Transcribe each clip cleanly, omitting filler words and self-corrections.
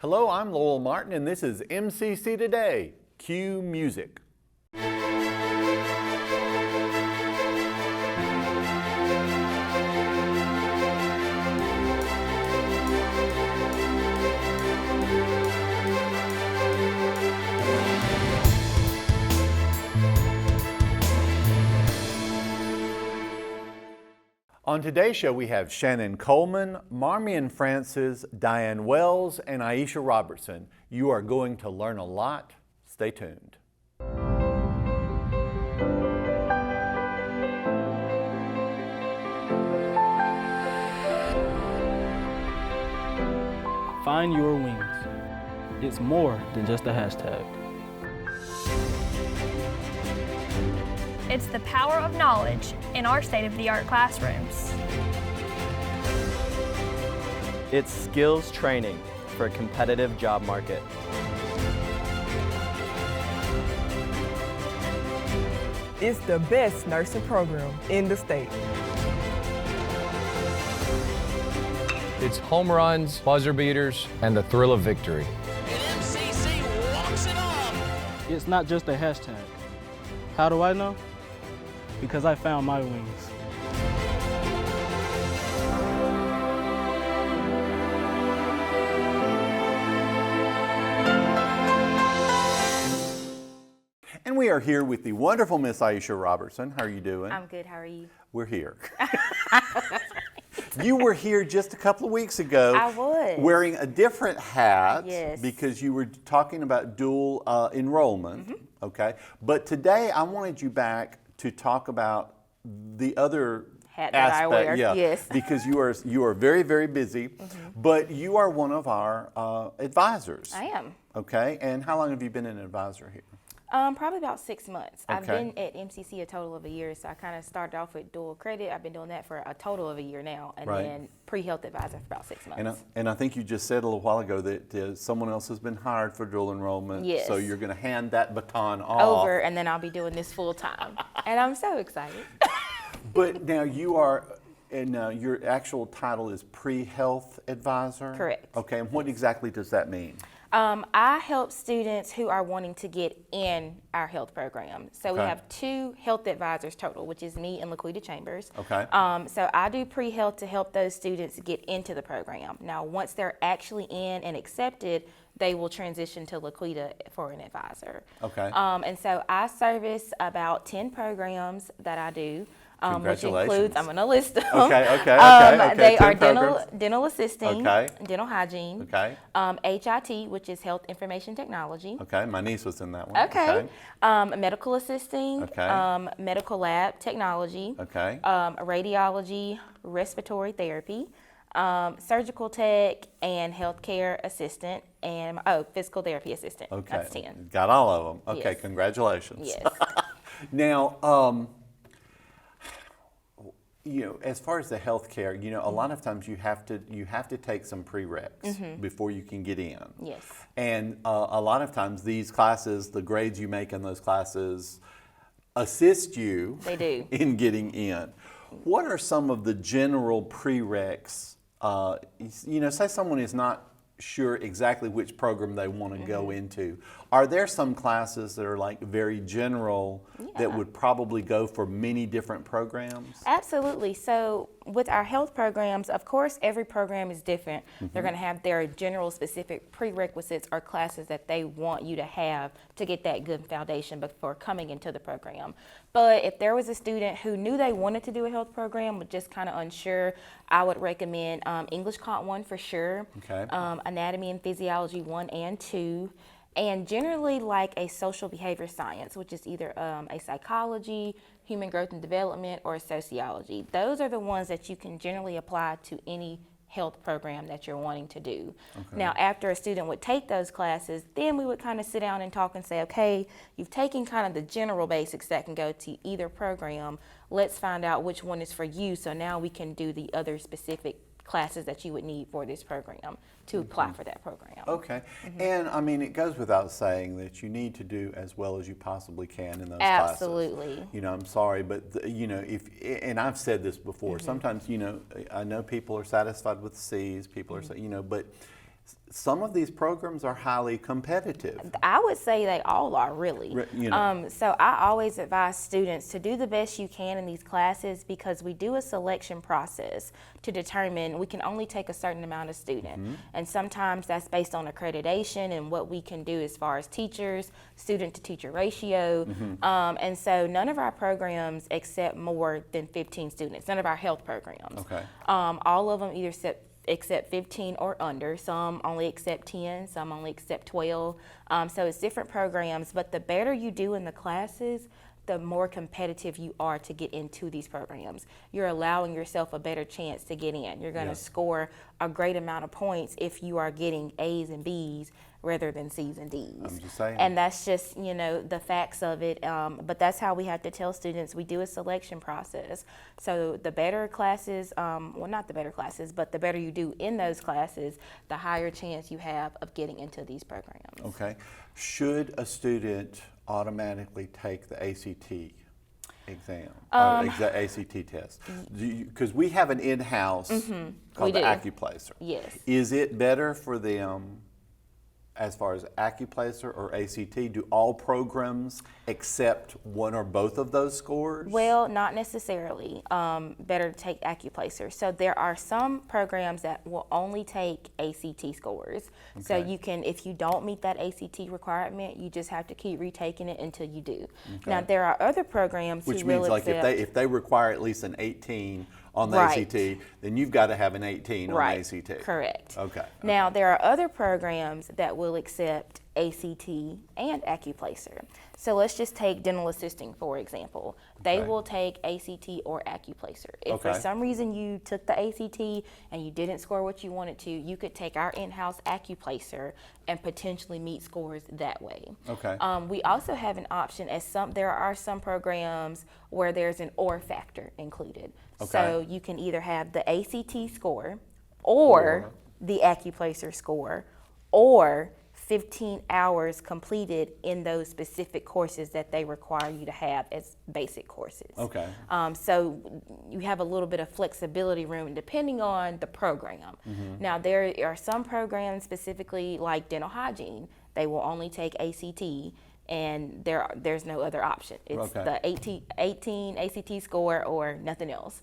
Hello, I'm Lowell Martin, and this is MCC Today. Cue music. On today's show, we have Shannon Coleman, Marmion Francis, Diane Wells, and Aisha Robertson. You are going to learn a lot. Stay tuned. Find your wings. It's more than just a hashtag. It's the power of knowledge in our state-of-the-art classrooms. It's skills training for a competitive job market. It's the best nursing program in the state. It's home runs, buzzer beaters, and the thrill of victory. And MCC walks it off. It's not just a hashtag. How do I know? Because I found my wings. And we are here with the wonderful Miss Aisha Robertson. How are you doing? I'm good. How are you? We're here. You were here just a couple of weeks ago. I was. Wearing a different hat. Yes. Because you were talking about dual enrollment. Okay. But today I wanted you back to talk about the other hat that aspect. I wear. Yeah, Yes. because you are very, very busy, but you are one of our advisors. I am. Okay. And how long have you been an advisor here? Probably about 6 months. I've Okay. been at MCC a total of a year, so I kind of started off with dual credit. I've been doing that for a total of a year now, and Right. then pre-health advisor for about 6 months. And I think you just said a little while ago that someone else has been hired for dual enrollment. Yes. So you're going to hand that baton off. Over, and then I'll be doing this full time, and I'm so excited. But now you are, and your actual title is pre-health advisor? Correct. Okay, and what exactly does that mean? I help students who are wanting to get in our health program. So we Okay. have 2 health advisors total, which is me and Laquita Chambers. Okay. So I do pre-health to help those students get into the program. Now, once they're actually in and accepted, they will transition to Laquita for an advisor. Okay. And so I service about 10 programs that I do. Which Congratulations. includes, I'm going to list them. Okay. They 10 are programs. dental assisting, Okay. dental hygiene, Okay. HIT, which is health information technology. Okay, my niece was in that one. Okay. Medical assisting, Okay. medical lab technology, Okay. radiology, respiratory therapy, surgical tech, and healthcare assistant, and physical therapy assistant. Okay. That's 10. Got all of them. Okay, Yes. congratulations. Yes. Now, as far as the healthcare, a lot of times you have to take some PreReqs before you can get in. Yes. And a lot of times these classes, the grades you make in those classes, assist you. They do. In getting in. What are some of the general PreReqs? Say someone is not sure exactly which program they want to go into. Are there some classes that are like very general that would probably go for many different programs? Absolutely. So with our health programs, of course, every program is different. They're going to have their general specific prerequisites or classes that they want you to have to get that good foundation before coming into the program. But if there was a student who knew they wanted to do a health program but just kind of unsure, I would recommend English Cont 1 for sure, Okay. Anatomy and Physiology 1 and 2, and generally like a social behavior science, which is either a psychology, human growth and development, or sociology. Those are the ones that you can generally apply to any health program that you're wanting to do. Okay. Now, after a student would take those classes, then we would kind of sit down and talk and say, okay, you've taken kind of the general basics that can go to either program. Let's find out which one is for you, so now we can do the other specific classes that you would need for this program to apply for that program. Okay. And I mean, it goes without saying that you need to do as well as you possibly can in those Absolutely. classes. You know, I'm sorry, but and I've said this before, sometimes, I know people are satisfied with C's, people are, but some of these programs are highly competitive. I would say they all are really. You know. So I always advise students to do the best you can in these classes because we do a selection process to determine we can only take a certain amount of student. And sometimes that's based on accreditation and what we can do as far as teachers, student to teacher ratio. And so none of our programs accept more than 15 students, none of our health programs. Okay. All of them either accept 15 or under. Some only accept 10, some only accept 12. So it's different programs, but the better you do in the classes, the more competitive you are to get into these programs. You're allowing yourself a better chance to get in. You're going to score a great amount of points if you are getting A's and B's rather than C's and D's. I'm just saying. And that's just, you know, the facts of it. But that's how we have to tell students we do a selection process. So the better classes, well, not the better classes, but the better you do in those classes, the higher chance you have of getting into these programs. Okay. Should a student automatically take the ACT exam, ACT test? Because we have an in-house called the do. Accuplacer. Yes. Is it better for them as far as Accuplacer or ACT? Do all programs accept one or both of those scores? Well, not necessarily. Better to take Accuplacer. So there are some programs that will only take ACT scores. So Okay. you can, if you don't meet that ACT requirement, you just have to keep retaking it until you do. Okay. Now there are other programs Which who means will like accept. if they require at least an 18 on the Right. ACT, then you've got to have an 18 on the ACT. Correct. Okay. Now, there are other programs that will accept ACT and Accuplacer. So let's just take dental assisting, for example. They Okay. will take ACT or Accuplacer. If for Okay. some reason you took the ACT and you didn't score what you wanted to, you could take our in-house Accuplacer and potentially meet scores that way. Okay. We also have an option there are some programs where there's an OR factor included. So Okay. you can either have the ACT score or the Accuplacer score or 15 hours completed in those specific courses that they require you to have as basic courses. Okay. So you have a little bit of flexibility room depending on the program. Now there are some programs specifically like dental hygiene, they will only take ACT and there's no other option. It's Okay. the 18 ACT score or nothing else.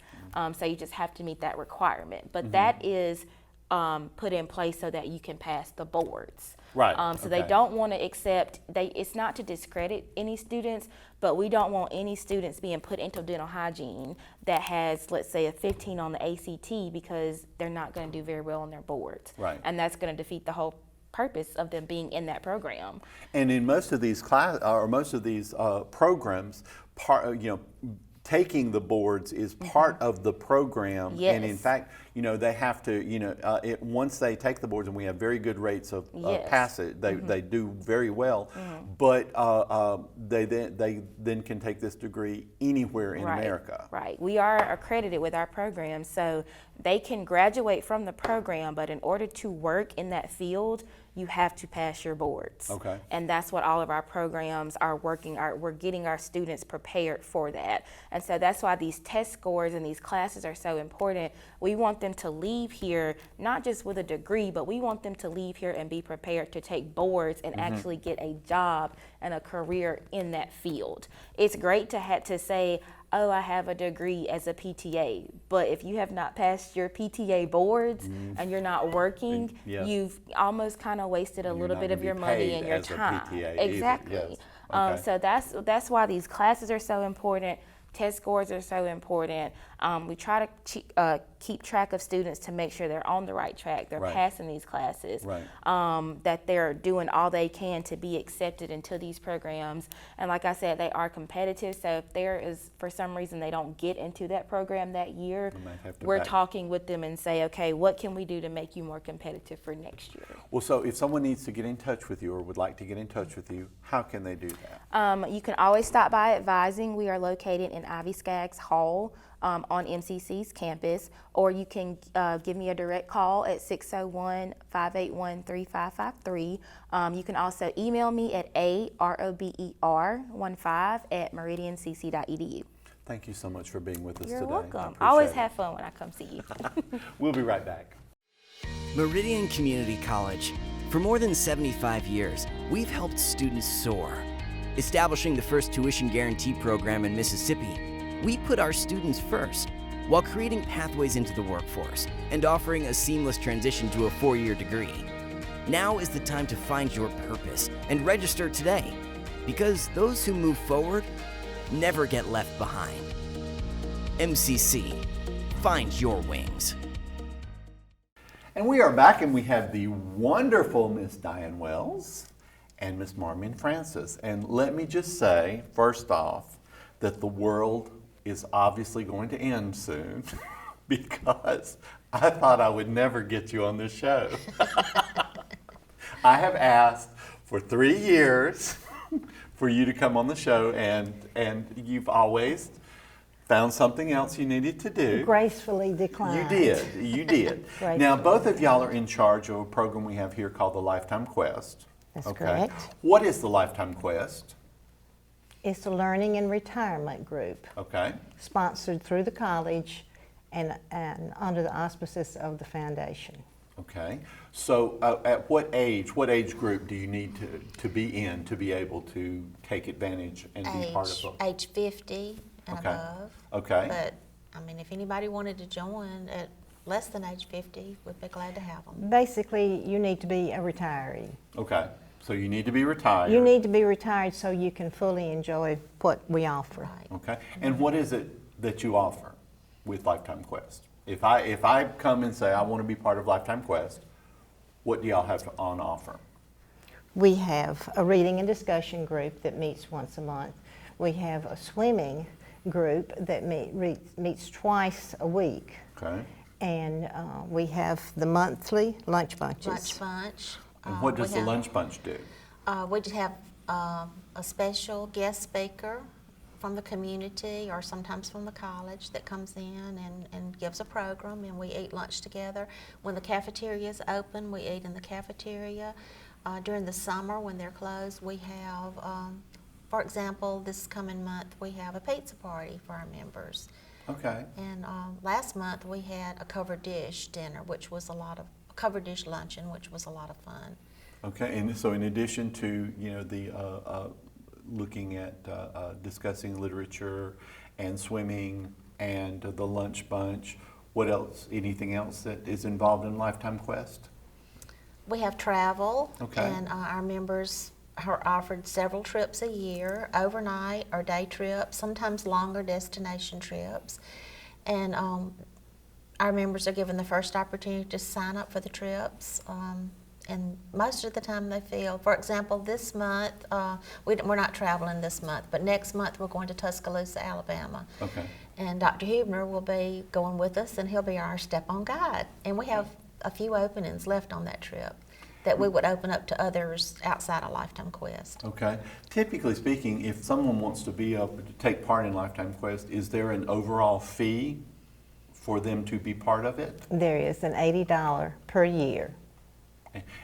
So you just have to meet that requirement. But that is put in place so that you can pass the boards. Right, So they okay. don't want to accept, it's not to discredit any students, but we don't want any students being put into dental hygiene that has, let's say, a 15 on the ACT because they're not going to do very well on their boards. Right. And that's going to defeat the whole purpose of them being in that program. And in most of these programs, taking the boards is part of the program. Yes. And in fact, they have to, once they take the boards, and we have very good rates of Yes. pass it, they do very well. But they then can take this degree anywhere in America. Right. We are accredited with our program, so they can graduate from the program, but in order to work in that field, you have to pass your boards. Okay. And that's what all of our programs are we're getting our students prepared for that. And so that's why these test scores and these classes are so important. We want them to leave here, not just with a degree, but we want them to leave here and be prepared to take boards and actually get a job and a career in that field. It's great to say, oh, I have a degree as a PTA, but if you have not passed your PTA boards and you're not working, Yes. you've almost kind of wasted a You're little not bit of gonna your be money paid and your as a time. PTA either. Exactly. Yes. Okay. So that's why these classes are so important. Test scores are so important. We try to keep track of students to make sure they're on the right track, they're Right. passing these classes, Right. that they're doing all they can to be accepted into these programs. And like I said, they are competitive, so if there is, for some reason, they don't get into that program that year, might have to we're back- talking with them and say, okay, what can we do to make you more competitive for next year? Well, so if someone needs to get in touch with you or would like to get in touch with you, how can they do that? You can always stop by advising. We are located in Ivy Skaggs Hall on MCC's campus, or you can give me a direct call at 601-581-3553. You can also email me at arober15@meridiancc.edu. Thank you so much for being with us You're today. welcome. I I always appreciate have fun when I come see you. it. We'll be right back. Meridian Community College. For more than 75 years, we've helped students soar. Establishing the first tuition guarantee program in Mississippi, we put our students first while creating pathways into the workforce and offering a seamless transition to a 4-year degree. Now is the time to find your purpose and register today, because those who move forward never get left behind. MCC, find your wings. And we are back, and we have the wonderful Miss Diane Wells and Miss Marmion Francis. And let me just say, first off, that the world is obviously going to end soon because I thought I would never get you on this show. I have asked for 3 years for you to come on the show, and you've always found something else you needed to do. Gracefully declined. You did. Now, both of y'all are in charge of a program we have here called the Lifetime Quest. That's correct. What is the Lifetime Quest? It's a learning and retirement group. Okay. Sponsored through the college and under the auspices of the foundation. Okay. So at what age group do you need to be in to be able to take advantage and be part of it? Age 50 and above. Okay. But, I mean, if anybody wanted to join at less than age 50, we'd be glad to have them. Basically, you need to be a retiree. Okay. So you need to be retired. You need to be retired so you can fully enjoy what we offer. Right. Okay. And what is it that you offer with Lifetime Quest? If I come and say I want to be part of Lifetime Quest, what do y'all have on offer? We have a reading and discussion group that meets once a month. We have a swimming group that meets twice a week. Okay. And we have the monthly lunch bunches. Lunch bunch. And what does the lunch bunch do? We just have a special guest speaker from the community or sometimes from the college that comes in and gives a program, and we eat lunch together. When the cafeteria is open, we eat in the cafeteria. During the summer when they're closed, we have, for example, this coming month we have a pizza party for our members. Okay. And last month we had a covered dish dinner, which was covered dish luncheon, which was a lot of fun. Okay, and so in addition to the looking at discussing literature and swimming and the lunch bunch, what else? Anything else that is involved in Lifetime Quest? We have travel, okay. And our members are offered several trips a year, overnight or day trips, sometimes longer destination trips, and our members are given the first opportunity to sign up for the trips. And most of the time they feel, for example, this month, we're not traveling this month, but next month we're going to Tuscaloosa, Alabama. Okay. And Dr. Huebner will be going with us, and he'll be our step-on guide. And we have a few openings left on that trip that we would open up to others outside of Lifetime Quest. Okay. Typically speaking, if someone wants to take part in Lifetime Quest, is there an overall fee for them to be part of it? There is an $80 per year.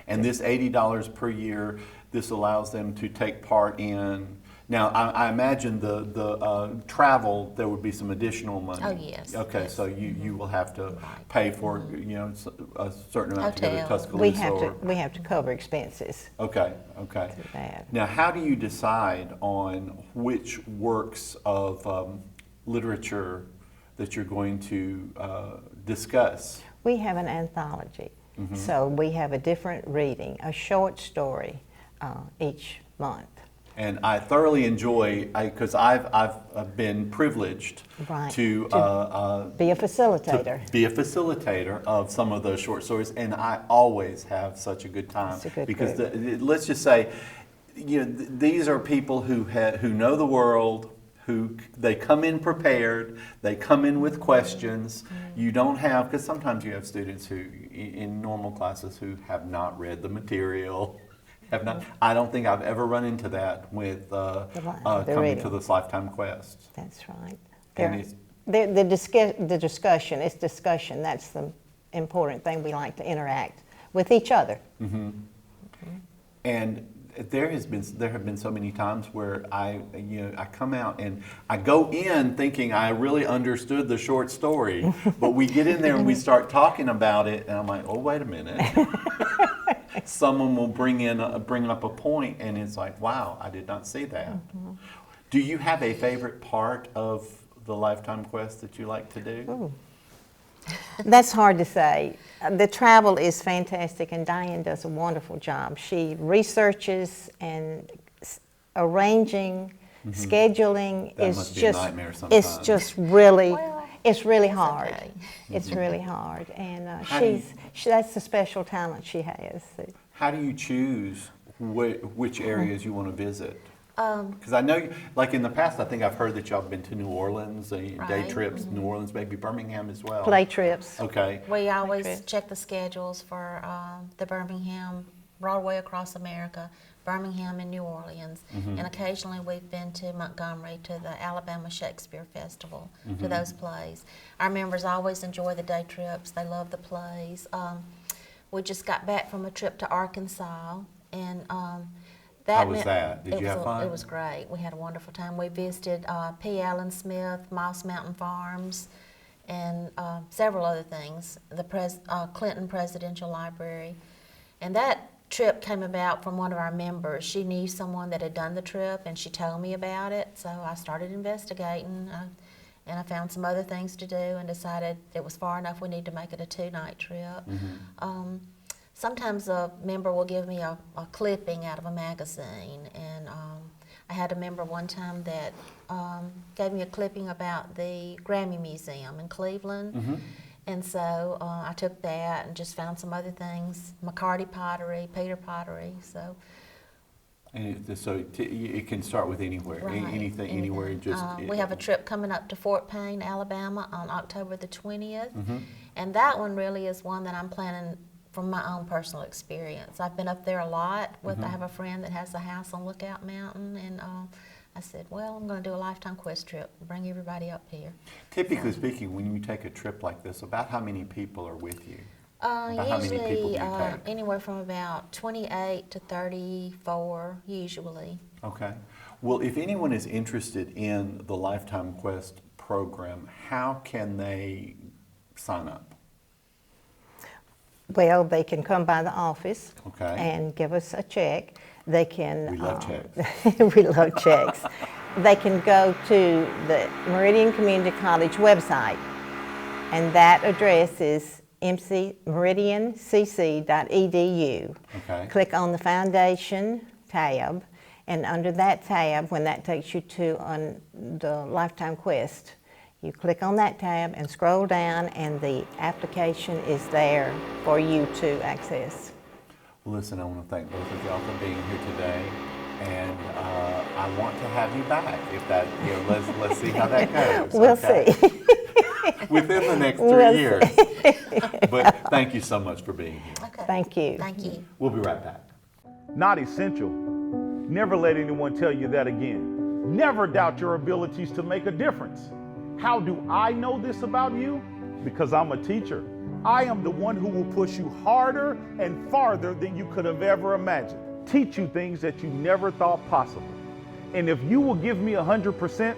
And this $80 per year, this allows them to take part in. Now, I imagine the travel, there would be some additional money. Oh, yes. Okay, yes. So you will have to pay for a certain amount to go to Hotel. Tuscaloosa. We have to cover expenses. Okay. To that. Now, how do you decide on which works of literature that you're going to discuss? We have an anthology. Mm-hmm. So we have a different reading, a short story each month. And I thoroughly enjoy, because I've been privileged to be a facilitator. To be a facilitator of some of those short stories, and I always have such a good time. It's a good because group. Let's just say, these are people who know the world. They come in prepared, they come in with questions. You don't have, because sometimes you have students who, in normal classes, who have not read the material, I don't think I've ever run into that with coming to this Lifetime Quest. That's right. The discussion, it's discussion, that's the important thing. We like to interact with each other. Mm-hmm. And there have been so many times where I come out and I go in thinking I really understood the short story, but we get in there and we start talking about it, and I'm like, oh, wait a minute. Someone will bring up a point, and it's like, wow, I did not see that. Do you have a favorite part of the Lifetime Quest that you like to do? Ooh. That's hard to say. The travel is fantastic, and Diane does a wonderful job. She researches and arranging, scheduling That is must be just a nightmare sometimes. it's just really it's really It's hard. okay. It's really hard, and How do you- that's the special talent she has. How do you choose which areas you want to visit? Because I know, like in the past, I think I've heard that y'all have been to New Orleans, day Right. trips, New Orleans, maybe Birmingham as well. Play trips. Okay. We always trip. check the schedules for the Birmingham, Broadway Across America, Birmingham and New Orleans. And occasionally we've been to Montgomery, to the Alabama Shakespeare Festival, to those plays. Our members always enjoy the day trips. They love the plays. We just got back from a trip to Arkansas, and How was that? Did you have fun? It was great. We had a wonderful time. We visited P. Allen Smith, Moss Mountain Farms, and several other things, the Clinton Presidential Library. And that trip came about from one of our members. She knew someone that had done the trip, and she told me about it, so I started investigating, and I found some other things to do and decided it was far enough, we need to make it a 2-night trip. Sometimes a member will give me a clipping out of a magazine, and I had a member one time that gave me a clipping about the Grammy Museum in Cleveland, and so I took that and just found some other things, McCarty pottery, Peter pottery, so. And it can start with anywhere, Right, anything, anywhere. Just we have a trip coming up to Fort Payne, Alabama on October the 20th, and that one really is one that I'm planning from my own personal experience. I've been up there a lot. I have a friend that has a house on Lookout Mountain, and I said, well, I'm going to do a Lifetime Quest trip, bring everybody up here. Typically speaking, when you take a trip like this, about how many people are with you? About how many people do Usually you take? anywhere from about 28 to 34, usually. Okay. Well, if anyone is interested in the Lifetime Quest program, how can they sign up? Well, they can come by the office Okay. and give us a check. They can. We love checks. We love checks. They can go to the Meridian Community College website, and that address is meridiancc.edu. Okay. Click on the Foundation tab, and under that tab, when that takes you to the Lifetime Quest, you click on that tab and scroll down, and the application is there for you to access. Well, listen, I want to thank both of y'all for being here today, and I want to have you back. If that, let's see how that goes. We'll okay? see. Within the next 3 We'll years. But thank you so much for being here. Okay. Thank you. Thank you. We'll be right back. Not essential. Never let anyone tell you that again. Never doubt your abilities to make a difference. How do I know this about you? Because I'm a teacher. I am the one who will push you harder and farther than you could have ever imagined. Teach you things that you never thought possible. And if you will give me 100%,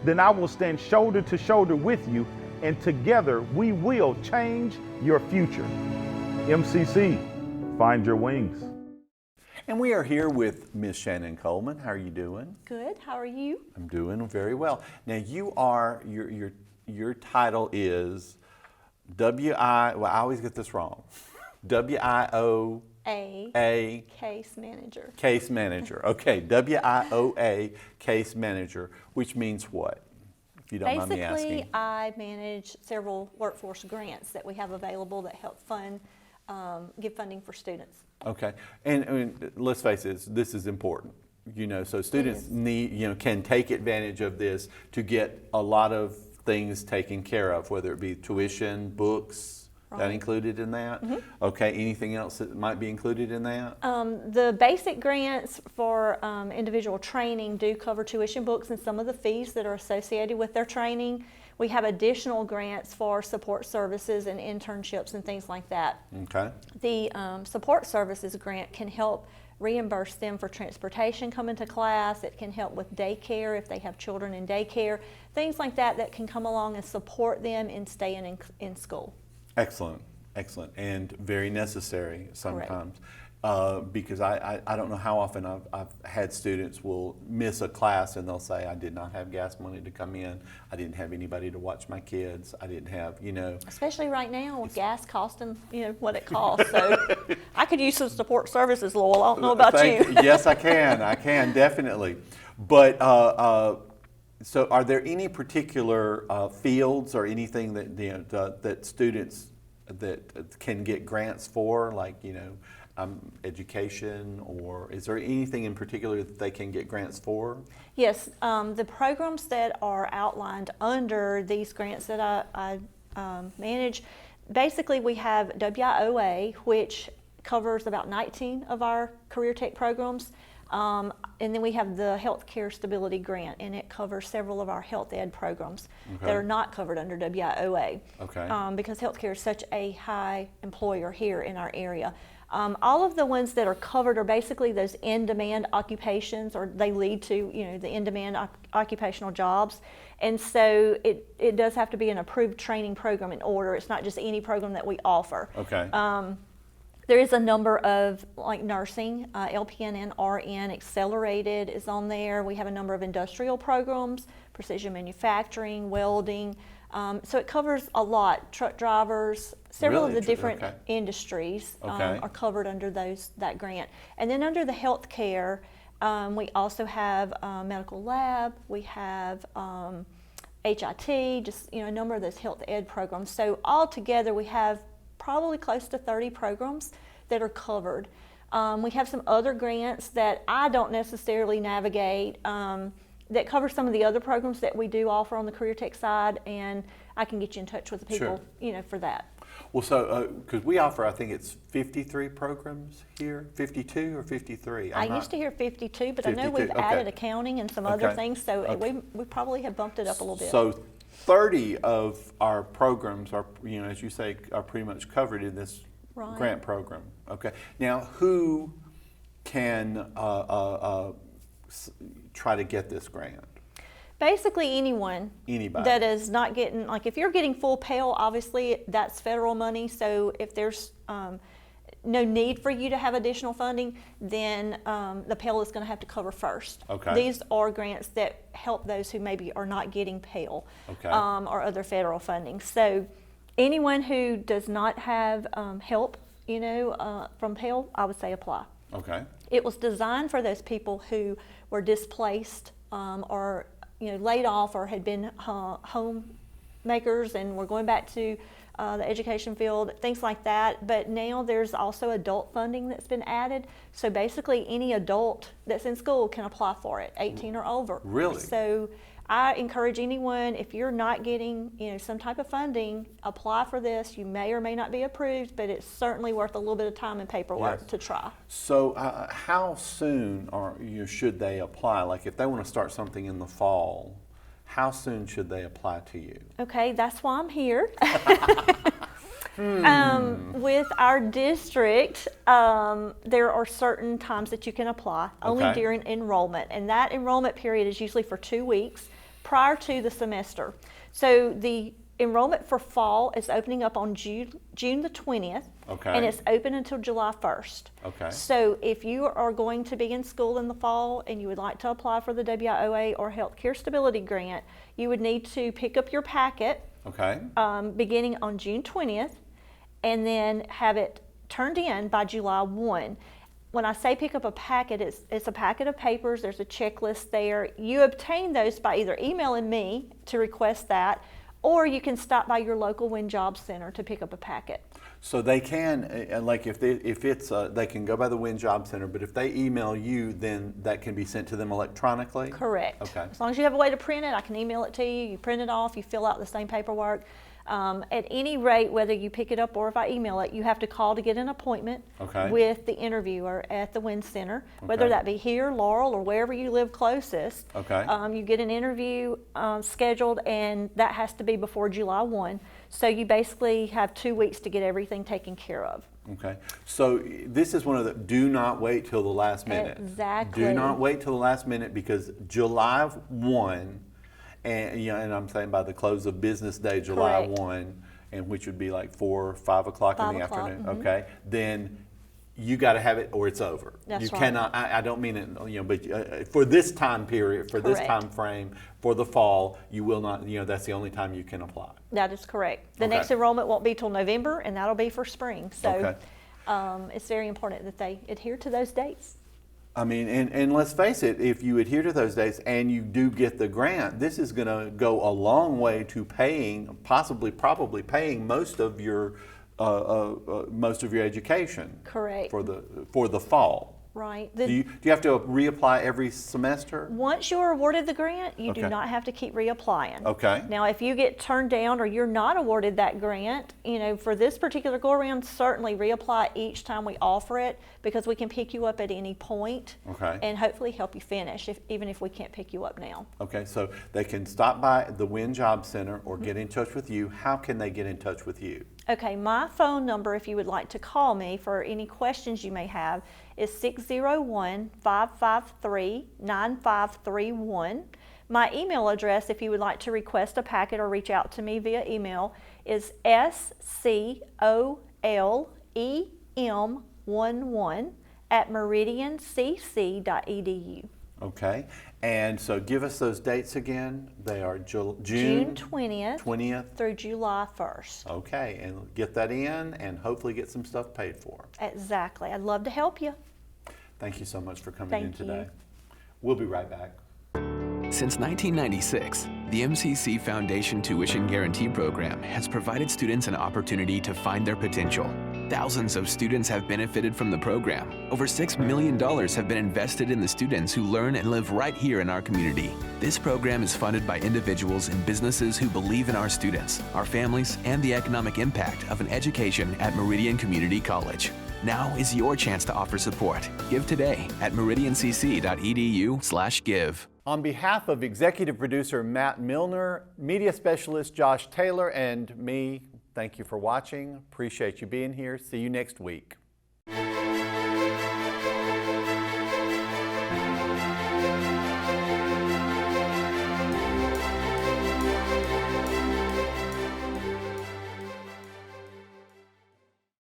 then I will stand shoulder to shoulder with you, and together we will change your future. MCC, find your wings. And we are here with Miss Shannon Coleman. How are you doing? Good. How are you? I'm doing very well. Now you are your title is I always get this wrong. WIOA Case manager. Case manager. Okay, WIOA case manager, which means what? If you don't mind me asking. Basically, I manage several workforce grants that we have available that help give funding for students. Okay, and let's face it, this is important. So students can take advantage of this to get a lot of things taken care of, whether it be tuition, books. Right. That included in that? Okay, anything else that might be included in that? The basic grants for individual training do cover tuition, books, and some of the fees that are associated with their training. We have additional grants for support services and internships and things like that. Okay. The support services grant can help reimburse them for transportation coming to class. It can help with daycare if they have children in daycare, things like that that can come along and support them in staying in school. Excellent, excellent, and very necessary sometimes. Because I don't know how often I've had students will miss a class and they'll say, I did not have gas money to come in, I didn't have anybody to watch my kids, I didn't have, you know. Especially right now with gas costing, you know, what it costs. So I could use some support services, Lowell. I don't know about you. Yes, I can, definitely. But so are there any particular fields or anything that, you know, that students that can get grants for, like, you know, education, or is there anything in particular that they can get grants for? Yes, the programs that are outlined under these grants that I manage, basically we have WIOA, which covers about 19 of our career tech programs, and then we have the Healthcare Stability Grant, and it covers several of our health ed programs that are not covered under WIOA, because healthcare is such a high employer here in our area. All of the ones that are covered are basically those in-demand occupations, or they lead to, you know, the in-demand occupational jobs. And so it does have to be an approved training program in order. It's not just any program that we offer. There is a number of, like nursing, LPN and RN, accelerated is on there. We have a number of industrial programs, precision manufacturing, welding. So it covers a lot. Truck drivers, several of the different industries are covered under that grant. And then under the health care, we also have medical lab, we have HIT, just, you know, a number of those health ed programs. So altogether we have probably close to 30 programs that are covered. We have some other grants that I don't necessarily navigate, that cover some of the other programs that we do offer on the career tech side, and I can get you in touch with the people, you know, for that. Well, so, because we offer, I think it's 53 programs here, 52 or 53? I used to hear 52, but 52, I know we've added accounting and some other things, so we probably have bumped it up a little bit. So 30 of our programs are, you know, as you say, are pretty much covered in this grant program. Okay. Now, who can try to get this grant? Basically anyone. Anybody. That is not getting, like if you're getting full Pell, obviously that's federal money, so if there's no need for you to have additional funding, then the Pell is going to have to cover first. These are grants that help those who maybe are not getting Pell or other federal funding. So anyone who does not have help, you know, from Pell, I would say apply. It was designed for those people who were displaced or, you know, laid off or had been homemakers and were going back to the education field, things like that. But now there's also adult funding that's been added. So basically any adult that's in school can apply for it, 18 or over. Really? So I encourage anyone, if you're not getting, you know, some type of funding, apply for this. You may or may not be approved, but it's certainly worth a little bit of time and paperwork to try. So how soon should they apply? Like if they want to start something in the fall, how soon should they apply to you? Okay, that's why I'm here. With our district, there are certain times that you can apply, only during enrollment, and that enrollment period is usually for 2 weeks prior to the semester. So the enrollment for fall is opening up on June the 20th, and it's open until July 1st. So if you are going to be in school in the fall and you would like to apply for the WIOA or Healthcare Stability Grant, you would need to pick up your packet beginning on June 20th, and then have it turned in by July 1. When I say pick up a packet, it's a packet of papers. There's a checklist there. You obtain those by either emailing me to request that, or you can stop by your local WIN Job Center to pick up a packet. So they can, like if it's, they can go by the WIN Job Center, but if they email you, then that can be sent to them electronically? Correct. As long as you have a way to print it, I can email it to you. You print it off, you fill out the same paperwork. At any rate, whether you pick it up or if I email it, you have to call to get an appointment with the interviewer at the WIN Center, whether that be here, Laurel, or wherever you live closest. You get an interview scheduled, and that has to be before July 1. So you basically have 2 weeks to get everything taken care of. Okay, so this is one of the, do not wait till the last minute. Exactly. Do not wait till the last minute, because July 1, and and I'm saying by the close of business day, July Correct. 1, and which would be like 4 or 5 o'clock in 5 the o'clock, afternoon, okay? Then you got to have it or it's over. That's you right. cannot, I don't mean it, but for this time period, for this Correct. time frame, for the fall, you will not, that's the only time you can apply. That is correct. The Okay. next enrollment won't be till November, and that'll be for spring. So Okay. it's very important that they adhere to those dates. I mean, and let's face it, if you adhere to those dates and you do get the grant, this is going to go a long way to paying, probably paying most of your education. Correct. For the fall. Right. Do you have to reapply every semester? Once you're awarded the grant, you do Okay. not have to keep reapplying. Okay. Now, if you get turned down or you're not awarded that grant, for this particular go-around, certainly reapply each time we offer it, because we can pick you up at any point Okay. and hopefully help you finish, even if we can't pick you up now. Okay, so they can stop by the Wynn Job Center or get in touch with you. How can they get in touch with you? Okay, my phone number, if you would like to call me for any questions you may have, is 601-553-9531. My email address, if you would like to request a packet or reach out to me via email, is scolem11@meridiancc.edu. Okay, and so give us those dates again. They are June 20th through July 1st. Okay, and get that in and hopefully get some stuff paid for. Exactly. I'd love to help you. Thank you so much for coming in Thank today. you. We'll be right back. Since 1996, the MCC Foundation Tuition Guarantee Program has provided students an opportunity to find their potential. Thousands of students have benefited from the program. Over $6 million have been invested in the students who learn and live right here in our community. This program is funded by individuals and businesses who believe in our students, our families, and the economic impact of an education at Meridian Community College. Now is your chance to offer support. Give today at meridiancc.edu/give. On behalf of executive producer Matt Milner, media specialist Josh Taylor, and me, thank you for watching. Appreciate you being here. See you next week.